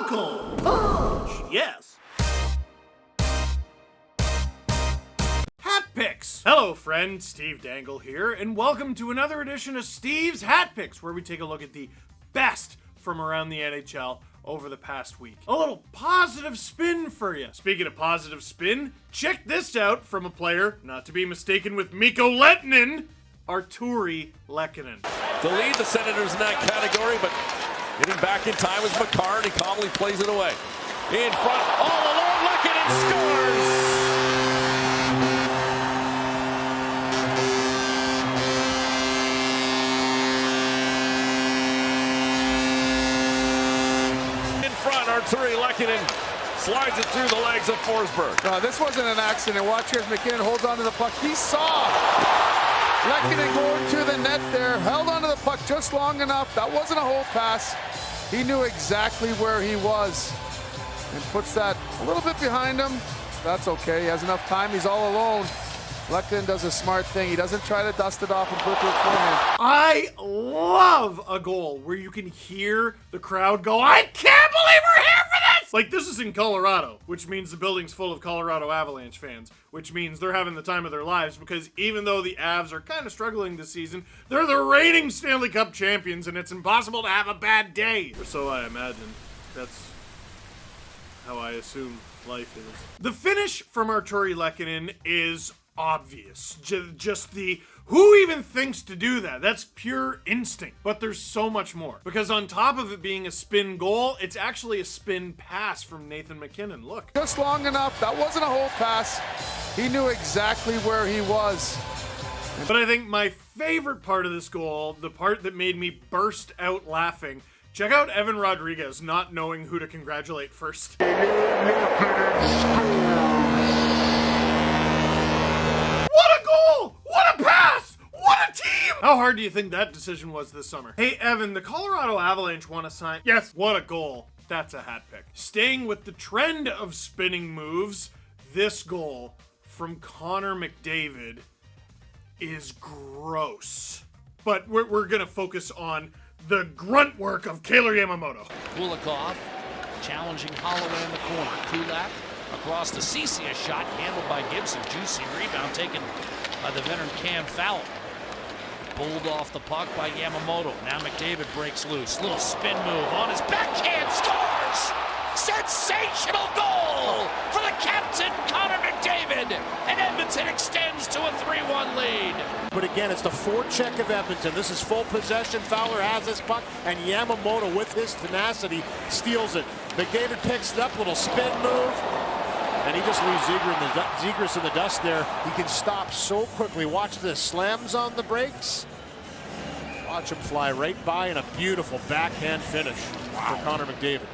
Welcome, Punch! Yes. Hat Picks! Hello friend, Steve Dangle here, and welcome to another edition of Steve's Hat Picks, where we take a look at the best from around the NHL over the past week. A little positive spin for you. Speaking of positive spin, check this out from a player, not to be mistaken with Mikko Lehtinen, Artturi Lehkonen. To lead the Senators in that category, but getting back in time is Makar, and he calmly plays it away. In front, all alone, Lehkonen scores! Artturi Lehkonen slides it through the legs of Forsberg. No, this wasn't an accident. Watch here as McKinnon holds onto the puck. He saw Lehkonen going to the net there, held onto the puck just long enough. That wasn't a hold pass. He knew exactly where he was and puts that a little bit behind him. That's okay. He has enough time. He's all alone. Lehkonen does a smart thing. He doesn't try to dust it off and put it to his forehand. I love a goal where you can hear the crowd go, I can't believe we're here for this! Like, this is in Colorado, which means the building's full of Colorado Avalanche fans, which means they're having the time of their lives, because even though the Avs are kind of struggling this season, they're the reigning Stanley Cup champions, and it's impossible to have a bad day. Or so I imagine. That's how I assume life is. The finish from Artturi Lehkonen is obvious. Just the who even thinks to do that? That's pure instinct. But there's so much more. Because on top of it being a spin goal, it's actually a spin pass from Nathan MacKinnon. Look. Just long enough. That wasn't a hold pass. He knew exactly where he was. But I think my favorite part of this goal, the part that made me burst out laughing, check out Evan Rodriguez not knowing who to congratulate first. What a goal! What a pass! What a team! How hard do you think that decision was this summer? Hey, Evan, the Colorado Avalanche want to sign... Yes, what a goal. That's a hat pick. Staying with the trend of spinning moves, this goal from Connor McDavid is gross. But we're going to focus on the grunt work of Kailer Yamamoto. Kulikov challenging Holloway in the corner. Kulak across the CC, a shot handled by Gibson. Juicy rebound taken by the veteran Campbell. Pulled off the puck by Yamamoto. Now McDavid breaks loose. Little spin move on his backhand. Scores! Sensational goal for the captain, Connor McDavid. And Edmonton extends to a 3-1 lead. But again, it's the forecheck of Edmonton. This is full possession. Fowler has this puck, and Yamamoto, with his tenacity, steals it. McDavid picks it up, little spin move. And he just leaves ZEGRAS in the dust there. He can stop so quickly. Watch this. Slams on the brakes. Watch him fly right by, and a beautiful backhand finish for Connor McDavid.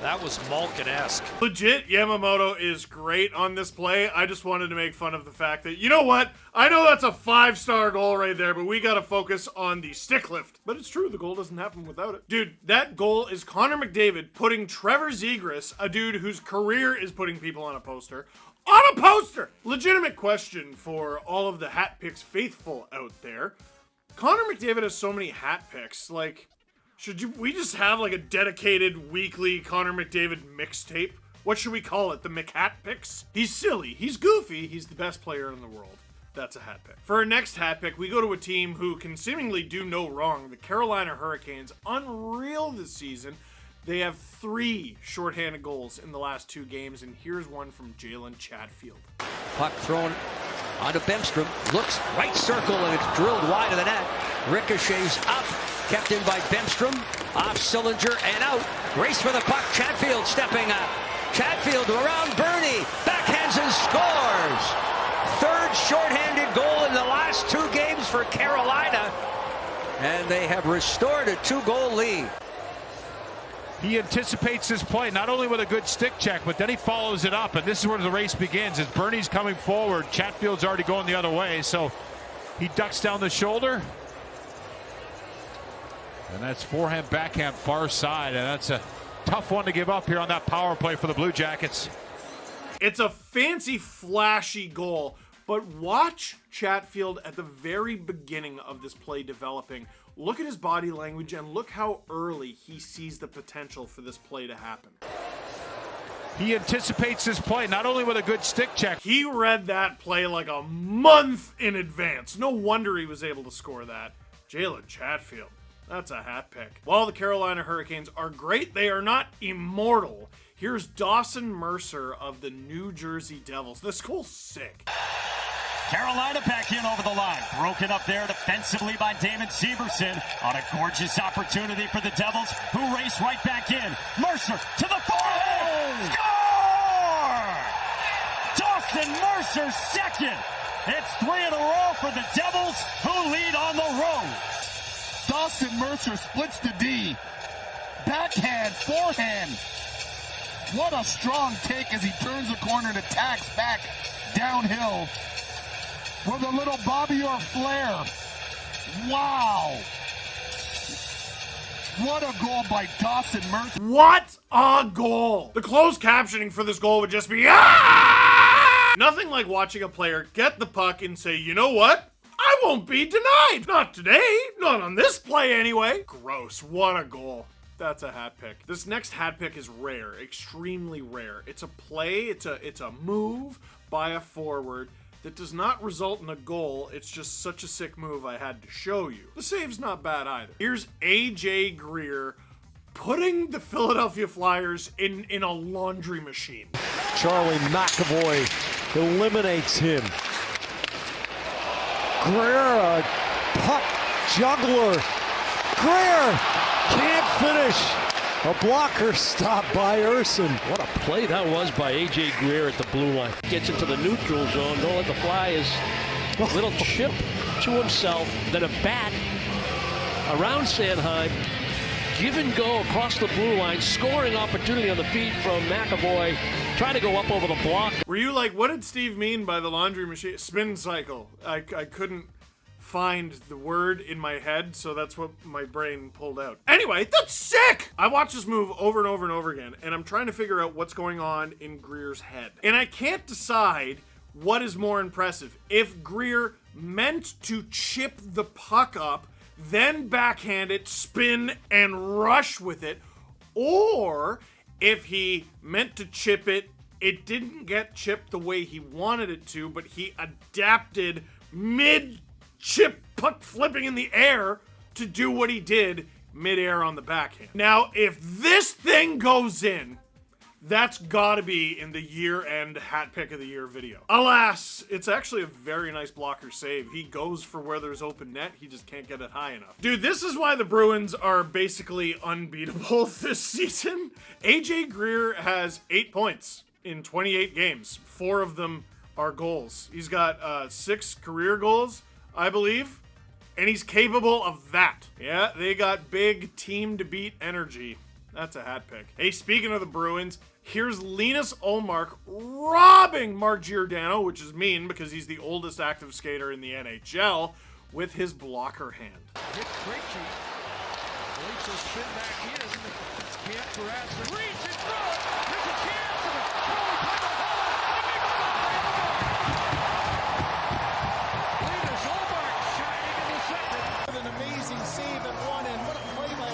That was Malkin-esque. Legit, Yamamoto is great on this play. I just wanted to make fun of the fact that, you know what? I know that's a 5-star goal right there, but we got to focus on the stick lift. But it's true, the goal doesn't happen without it. Dude, that goal is Connor McDavid putting TREVOR ZEGRAS, a dude whose career is putting people on a poster, on a poster! Legitimate question for all of the hat picks faithful out there. Connor McDavid has so many hat picks, like... we just have like a dedicated weekly Connor McDavid mixtape? What should we call it? The McHat Picks? He's silly. He's goofy. He's the best player in the world. That's a hat pick. For our next hat pick, we go to a team who can seemingly do no wrong. The Carolina Hurricanes. Unreal this season. They have 3 shorthanded goals in the last 2 games, and here's one from Jalen Chatfield. Puck thrown onto Bemstrom. Looks right circle, and it's drilled wide of the net. Ricochets up. Kept in by Bemstrom, off Sillinger and out. Race for the puck, Chatfield stepping up. Chatfield around Bernie, backhands and scores. 3rd shorthanded goal in the last 2 games for Carolina. And they have restored a 2-goal lead. He anticipates his play, not only with a good stick check, but then he follows it up. And this is where the race begins. As Bernie's coming forward, Chatfield's already going the other way. So he ducks down the shoulder. And that's forehand, backhand, far side. And that's a tough one to give up here on that power play for the Blue Jackets. It's a fancy, flashy goal, but watch Chatfield at the very beginning of this play developing. look at his body language and look how early he sees the potential for this play to happen. He anticipates this play, not only with a good stick check. He read that play like a month in advance. No wonder he was able to score that. Jalen Chatfield, that's a hat pick. While the Carolina Hurricanes are great, they are not immortal. Here's Dawson Mercer of the New Jersey Devils. This goal's sick. Carolina back in over the line. Broken up there defensively by Damon Severson on a gorgeous opportunity for the Devils, who race right back in. Mercer to the forehand. Score! Dawson Mercer second. It's 3 in a row for the Devils, who lead on the road. Dawson Mercer splits the D. Backhand, forehand. What a strong take as he turns the corner and attacks back downhill with a little Bobby Orr flair. Wow. What a goal by Dawson Mercer. What a goal! The closed captioning for this goal would just be, "Ah!" Nothing like watching a player get the puck and say, you know what? I won't be denied. Not today. Not on this play anyway. Gross. What a goal. That's a hat pick. This next hat pick is rare, extremely rare. It's a play, it's a move by a forward that does not result in a goal. It's just such a sick move I had to show you. The save's not bad either. Here's AJ Greer putting the Philadelphia Flyers in a laundry machine. Charlie McAvoy eliminates him. Greer, a puck juggler. Greer can't finish. A blocker stop by Urson. What a play that was by A.J. Greer at the blue line. Gets into the neutral zone. Don't let the Flyers. Little chip to himself. Then a bat around Sanheim. Give and go across the blue line. Scoring opportunity on the feet from McAvoy. Trying to go up over the block. Were you like, what did Steve mean by the laundry machine? Spin cycle. I couldn't find the word in my head, so that's what my brain pulled out. Anyway, that's sick! I watched this move over and over and over again, and I'm trying to figure out what's going on in Greer's head. And I can't decide what is more impressive. If Greer meant to chip the puck up, then backhand it, spin, and rush with it, or if he meant to chip it, it didn't get chipped the way he wanted it to, but he adapted mid-chip puck flipping in the air to do what he did mid-air on the backhand. Now, if this thing goes in, that's gotta be in the year-end hat pick of the year video. Alas, it's actually a very nice blocker save. He goes for where there's open net, he just can't get it high enough. Dude, this is why the Bruins are basically unbeatable this season. AJ Greer has 8 points in 28 games. 4 of them are goals. He's got 6 career goals, I believe, and he's capable of that. Yeah, they got big team to beat energy. That's a hat pick. Hey, speaking of the Bruins, here's Linus Ullmark robbing Mark Giordano, which is mean because he's the oldest active skater in the NHL, with his blocker hand. It's Krejci. Waits to spin back in. Can't grasp it. Reach in front. There's a chance for the Linus Ullmark shining in the second. With an amazing save at one end. What a play by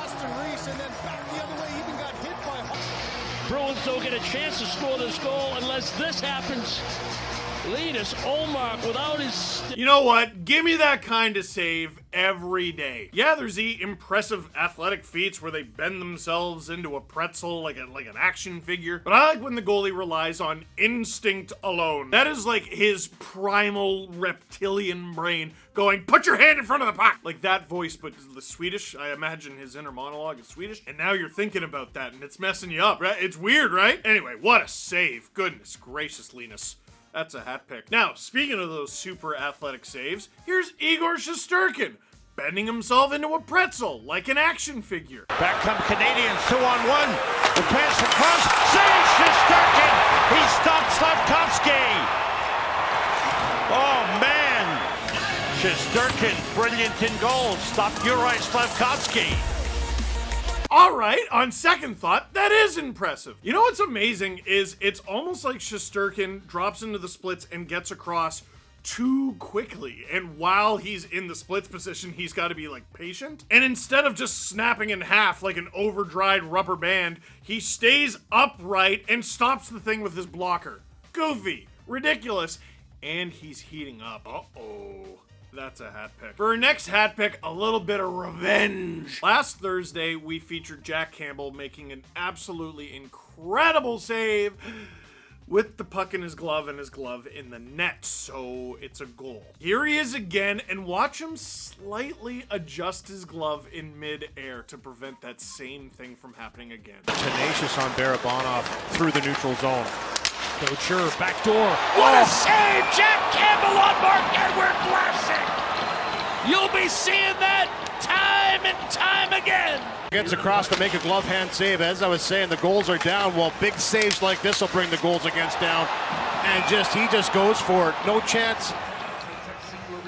Austin Reese, and then back the other way, even got hit by Bruins don't get a chance to score this goal unless this happens. Linus Ullmark without his... You know what? Give me that kind of save every day. Yeah, there's the impressive athletic feats where they bend themselves into a pretzel like an action figure. But I like when the goalie relies on instinct alone. That is like his primal reptilian brain going, put your hand in front of the puck. Like that voice, but the Swedish, I imagine his inner monologue is Swedish. And now you're thinking about that and it's messing you up, right? It's weird, right? Anyway, what a save. Goodness gracious, Linus. That's a hat pick. Now, speaking of those super athletic saves, here's Igor Shesterkin, bending himself into a pretzel like an action figure. Back come Canadians, 2-on-1. The pass across. Saves Shesterkin. He stops Slavkovsky. Oh, man. Shesterkin, brilliant in goal. Stopped Juraj Slavkovsky. All right, on second thought, that is impressive. You know what's amazing is it's almost like Shesterkin drops into the splits and gets across too quickly. And while he's in the splits position, he's got to be like patient. And instead of just snapping in half like an over-dried rubber band, he stays upright and stops the thing with his blocker. Goofy, ridiculous, and he's heating up. Uh-oh. That's a hat pick. For our next hat pick, a little bit of revenge. Last Thursday, we featured Jack Campbell making an absolutely incredible save with the puck in his glove and his glove in the net, so it's a goal. Here he is again, and watch him slightly adjust his glove in mid-air to prevent that same thing from happening again. Tenacious on Barabanov through the neutral zone. Couture, back door. What a save! Jack Campbell on Mark Edward Classic! You'll be seeing that time and time again! Gets across to make a glove hand save. As I was saying, the goals are down. Well, big saves like this will bring the goals against down. And he just goes for it. No chance.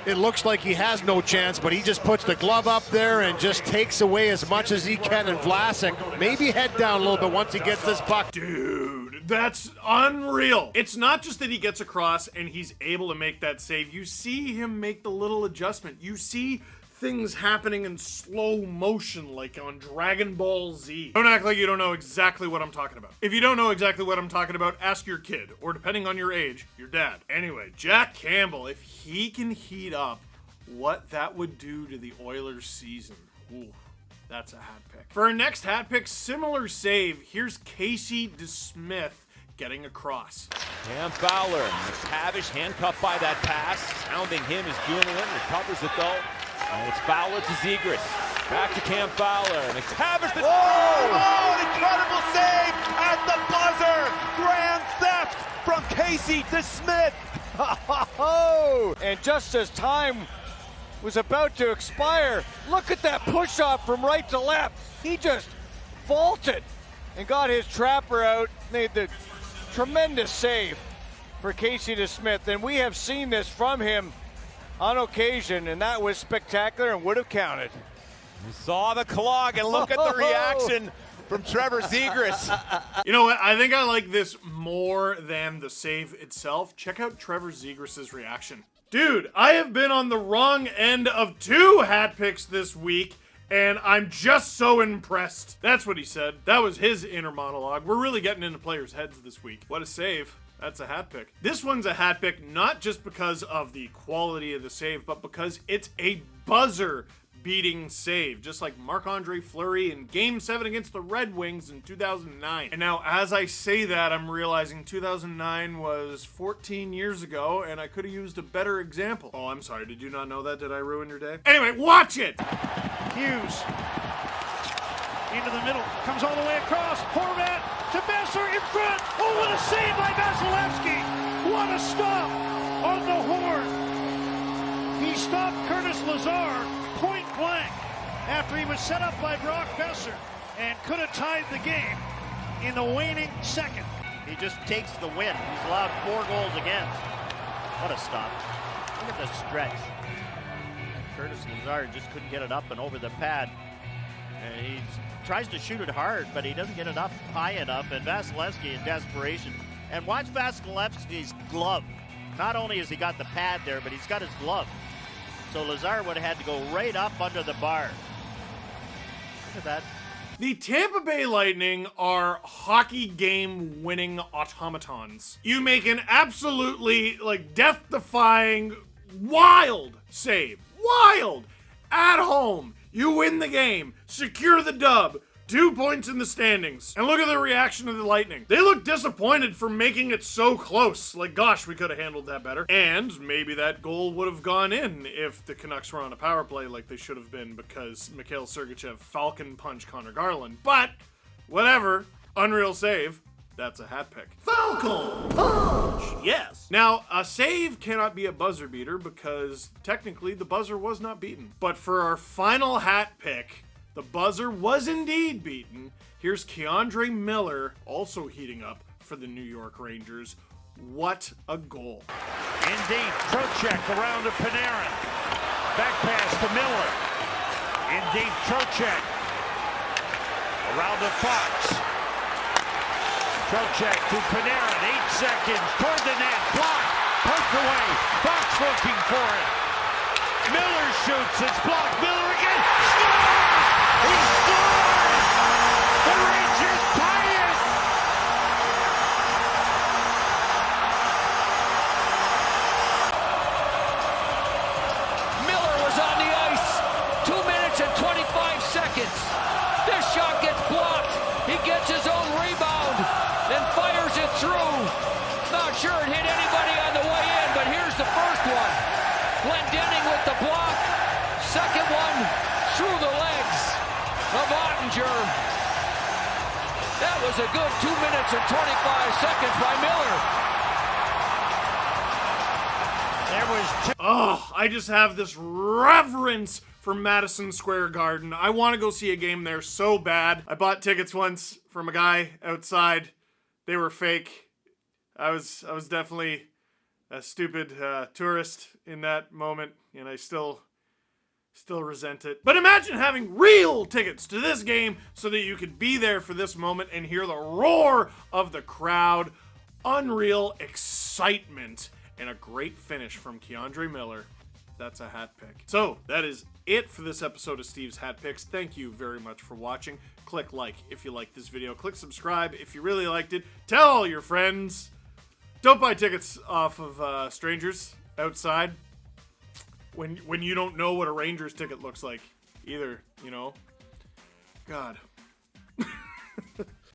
It looks like he has no chance, but he just puts the glove up there and just takes away as much as he can. And Vlasic maybe head down a little bit once he gets this puck. Dude, that's unreal. It's not just that he gets across and he's able to make that save. You see him make the little adjustment. You see things happening in slow motion like on Dragon Ball Z. Don't act like you don't know exactly what I'm talking about. If you don't know exactly what I'm talking about, ask your kid, or depending on your age, your dad. Anyway, Jack Campbell, if he can heat up what that would do to the Oilers season, ooh, that's a hat pick. For our next hat pick, similar save, here's Casey DeSmith getting across. Cam Fowler, McTavish handcuffed by that pass. Sounding him is Julian, recovers it though. And it's Fowler to ZEGRAS. Back to Cam Fowler. McTavish. Oh, an incredible save at the buzzer. Grand theft from Casey DeSmith. And just as time was about to expire, look at that push-off from right to left. He just vaulted and got his trapper out. Made the tremendous save for Casey DeSmith. And we have seen this from him on occasion, and that was spectacular and would have counted. You saw the clog, and look at the reaction from TREVOR ZEGRAS. You know what? I think I like this more than the save itself. Check out TREVOR ZEGRAS' reaction. Dude, I have been on the wrong end of 2 hat picks this week, and I'm just so impressed. That's what he said. That was his inner monologue. We're really getting into players' heads this week. What a save. That's a hat pick. This one's a hat pick not just because of the quality of the save, but because it's a buzzer-beating save, just like Marc-Andre Fleury in Game 7 against the Red Wings in 2009. And now, as I say that, I'm realizing 2009 was 14 years ago, and I could have used a better example. Oh, I'm sorry. Did you not know that? Did I ruin your day? Anyway, watch it! Hughes into the middle, comes all the way across. Horvat to Mercer in front. Oh, what a save by Vasilevsky! What a stop on the horn. He stopped Curtis Lazar point blank after he was set up by Brock Besser and could have tied the game in the waning second. He just takes the win. He's allowed 4 goals against. What a stop. Look at the stretch. Curtis Lazar just couldn't get it up and over the pad. And he tries to shoot it hard, but he doesn't get it up high enough. And Vasilevsky in desperation. And watch Vasilevsky's glove. Not only has he got the pad there, but he's got his glove. So Lazar would have had to go right up under the bar. Look at that. The Tampa Bay Lightning are hockey game winning automatons. You make an absolutely death-defying wild save. Wild! At home. You win the game. Secure the dub. 2 points in the standings. And look at the reaction of the Lightning. They look disappointed for making it so close. Like, gosh, we could have handled that better. And maybe that goal would have gone in if the Canucks were on a power play like they should have been because Mikhail Sergachev Falcon punched Connor Garland. But, whatever. Unreal save. That's a hat pick. Falcon punch! Yes. Now, a save cannot be a buzzer beater because technically the buzzer was not beaten. But for our final hat pick, the buzzer was indeed beaten. Here's Keandre Miller also heating up for the New York Rangers. What a goal. Indeed, Trocheck around to Panarin. Back pass to Miller. Indeed, Trocheck around to Fox. Trocheck to Panarin, 8 seconds toward the net, blocked. Pushed away. Fox looking for it. Miller shoots. It's blocked. Miller again. Scores! He scores! The Rangers tie it! Miller was on the ice. 2 minutes and 25 seconds. This shot gets blocked. He gets his own rebound and fires it through. Not sure it hit anybody on the way in, but here's the first one. Glendening with the block. Second one through the legs of Ottinger. That was a good 2 minutes and 25 seconds by Miller. There was Oh, I just have this reverence for Madison Square Garden. I want to go see a game there so bad. I bought tickets once from a guy outside. They were fake. I was definitely a stupid tourist in that moment, and I still resent it. But imagine having real tickets to this game so that you could be there for this moment and hear the roar of the crowd. Unreal excitement and a great finish from Keandre Miller. That's a hat pick. So that is it for this episode of Steve's Hat Picks. Thank you very much for watching. Click like if you liked this video. Click subscribe if you really liked it. Tell all your friends. Don't buy tickets off of strangers outside when you don't know what a Rangers ticket looks like either, you know. God.